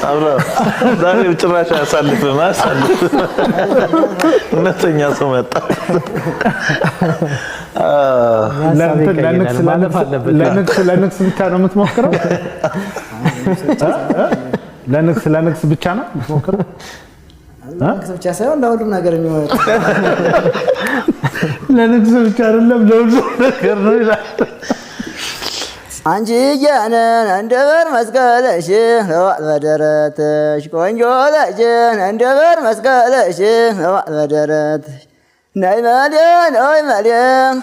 አብራ ዛሬ ጭራሽ ያሳልፈማ ያሳልፍ እነተኛ ሰው መጣ ለንክስ ብቻ ነው የምትሞክረው ለንክስ ብቻ ነው የምትሞክረው ለንክስ ብቻ ሳይሆን ለሁሉም ነገር የሚወጣ ለንክስ ብቻ አይደለም ለሁሉም ነገር ነው ይላል አንቺ ያነን እንደበር መስቀለሽ በደረትሽ ቆንጆ ለጅን እንደበር መስቀለሽ በደረትሽ ናይ ማልያን ኦይ ማልያን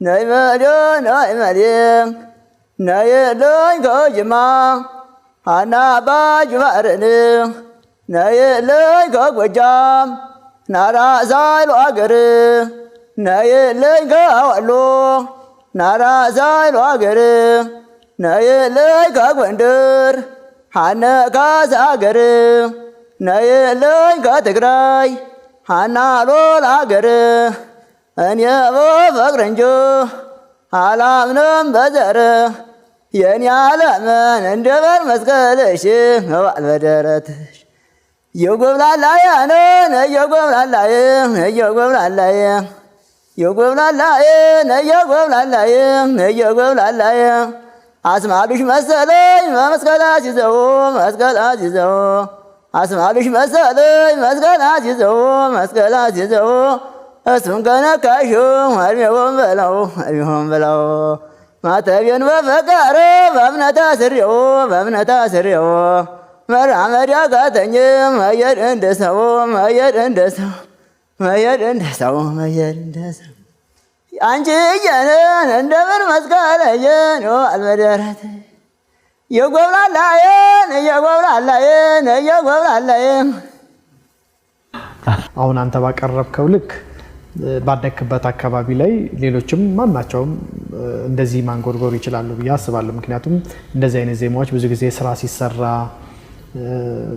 ናይ ማልያን ኦይ ማልያን ናይ ለኝ ከጅማ አና ባጅ ማረን ናይ ለኝ ከጎጃም ናራ ዛይሉ አገር ናይ ለኝ ከወሎ ናራ ዛይሉ አገር ናይ ለኝ ከጎንደር ሐነ ካዛ አገር ናይ ለኝ ከትግራይ ሐና ሎል አገር እኔ በፍቅር እንጂ አላምንም በዘር የኔ ዓለምን እንደበር መስቀልሽ መባል በደረትሽ የጎብላላዬ የጎብላላዬ የጎብላላዬ የጎብላላዬ የጎብላላዬ የጎብላላዬ አስማሉሽ መሰለኝ መስቀላሽ ይዘው መስቀላሽ ይዘው አስማሉሽ መሰለኝ መስቀላሽ ይዘው መስቀላሽ ይዘው እሱን ከነካሽው እድሜውን በለው ማተቤን በፈቃር በእምነት አስሬው መራመድ ያቃተኝ መሄድ እንደሰው አንቺ እየንን እንደምን መስቀለየን አልበደረት የጎብላላየን አሁን አንተ ባቀረብከው ልክ ባደክበት አካባቢ ላይ ሌሎችም ማናቸውም እንደዚህ ማንጎርጎር ይችላሉ ብዬ አስባለሁ ምክንያቱም እንደዚህ አይነት ዜማዎች ብዙ ጊዜ ስራ ሲሰራ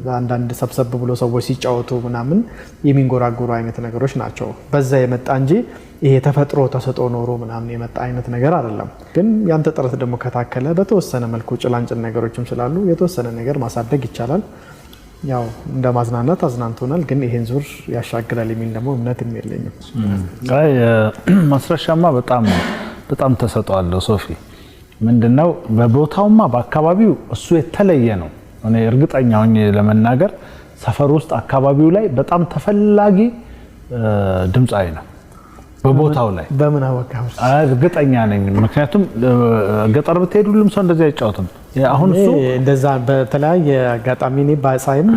በአንዳንድ ሰብሰብ ብሎ ሰዎች ሲጫወቱ ምናምን የሚንጎራጎሩ አይነት ነገሮች ናቸው በዛ የመጣ እንጂ ይሄ ተፈጥሮ ተሰጦ ኖሮ ምናምን የመጣ አይነት ነገር አይደለም ግን ያንተ ጥረት ደግሞ ከታከለ በተወሰነ መልኩ ጭላንጭል ነገሮችም ስላሉ የተወሰነ ነገር ማሳደግ ይቻላል ያው እንደማዝናናት አዝናንቶናል ግን ይሄን ዙር ያሻግራል የሚል ደግሞ እምነት የለኝም አይ ማስረሻማ በጣም ተሰጧል ሶፊ ምንድነው በቦታውማ በአካባቢው እሱ የተለየ ነው እኔ እርግጠኛ ሆኜ ለመናገር ሰፈር ውስጥ አካባቢው ላይ በጣም ተፈላጊ ድምጻይ ነው በቦታው ላይ በምን አወቃው እርግጠኛ ነኝ ምክንያቱም ገጠር ብትሄዱ ሁሉም ሰው እንደዚህ አይጫወትም አሁን እሱ እንደዛ በተለያየ አጋጣሚ ነው ባሳይም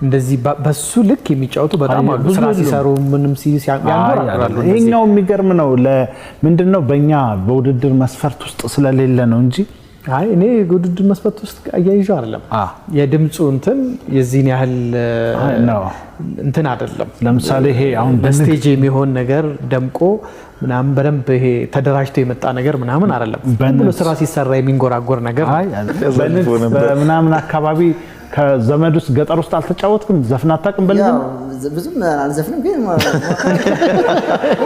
እንደዚህ በሱ ልክ የሚጫወቱ በጣም አሉ ስራ ሲሰሩ ምንም ሲያንጎራጉራሉ ይሄኛው የሚገርም ነው ለምንድነው በእኛ በውድድር መስፈርት ውስጥ ስለሌለ ነው እንጂ አይ እኔ ውድድር መስፈርት ውስጥ አያይዞ አይደለም የድምጹ እንትን የዚህን ያህል ነው እንትን አይደለም ለምሳሌ ይሄ አሁን በስቴጅ የሚሆን ነገር ደምቆ ምናምን በደንብ ይሄ ተደራጅቶ የመጣ ነገር ምናምን አይደለም ሁሉ ስራ ሲሰራ የሚንጎራጎር ነገር አይ በምናምን አካባቢ ከዘመድ ውስጥ ገጠር ውስጥ አልተጫወትኩም ዘፍና አታውቅም በልጅ ብዙም አልዘፍንም ግን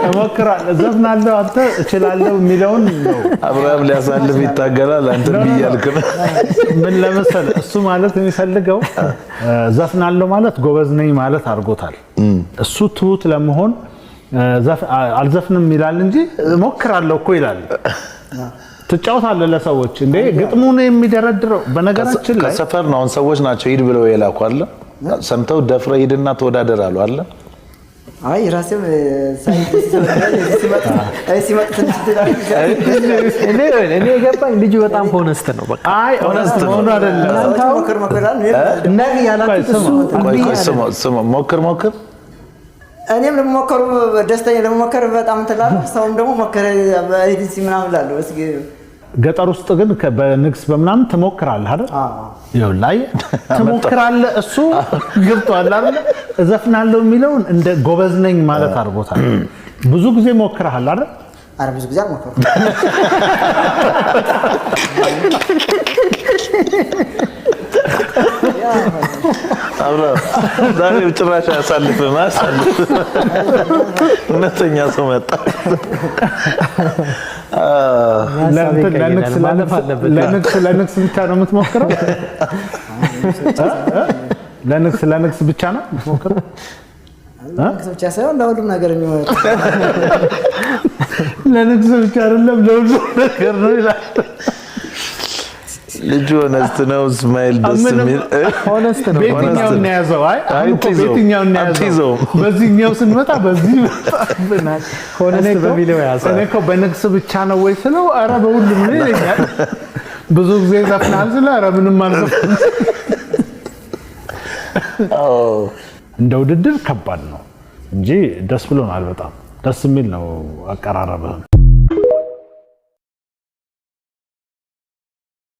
እሞክራለሁ ዘፍናለሁ አንተ እችላለሁ የሚለውን ነው አብራም ሊያሳልፍ ይታገላል አንተ ቢያልክ ምን ለመሰለ እሱ ማለት የሚፈልገው ዘፍናለሁ ማለት ጎበዝ ነኝ ማለት አድርጎታል እሱ ትሁት ለመሆን አልዘፍንም ይላል እንጂ እሞክራለሁ እኮ ይላል ትጫወታለህ ለሰዎች እንዴ ግጥሙን የሚደረድረው በነገራችን ላይ ከሰፈር ነው ሰዎች ናቸው ሂድ ብለው የላኩ አይደል ሰምተው ደፍረ ሂድና ተወዳደር አሉ አይደል አይ ራሴም ሲመጣ እኔ ገባኝ ልጅ በጣም ሆነስት ነው በቃ አይ ሆነስት ነው አይደለም እንደኔ ያላችሁ ስሙ ሞክር እኔም ለመሞከሩ ደስተኛ ለመሞከር በጣም ተላለ ሰውም ደግሞ ሞከረ በኢዲሲ ምናምን ላለው እስኪ ገጠር ውስጥ ግን በንግስ በመናም ተሞክራለህ አይደል ይኸው ላይ ተሞክራለህ እሱ ገብቷል አይደል እዘፍናለሁ የሚለውን እንደ ጎበዝ ነኝ ማለት አድርጎታል ብዙ ጊዜ ሞክረሃል አይደል አረ ብዙ ጊዜ አልሞከርኩም አብራ ዛሬ ጭራሽ ያሳልፈማ ያሳልፍ እነተኛ ሰው መጣ ለንክስ ብቻ ነው የምትሞክረው ለንግስ ብቻ ነው ሞክር ለንግስ ብቻ ሳይሆን ለሁሉም ነገር የሚወጣ ለንግስ ብቻ አይደለም ለሁሉም ነገር ነው ይላል ልጁ ሆነስት ነው ስማይል ደስ የሚል ሆነስት ነው ቤትኛው ነው ያዘው ቤትኛው ነው ያዘው በዚህኛው ስንመጣ በዚህ መጣብናል ሆነስት በሚለው ያዘው እኔ እኮ በንግስ ብቻ ነው ወይ ስለው ኧረ በሁሉም ነው ይለኛል ብዙ ጊዜ ዘፍናል ስለ ኧረ ምንም አልዘፍንም እንደ ውድድር ከባድ ነው እንጂ ደስ ብሎናል በጣም ደስ የሚል ነው አቀራረበ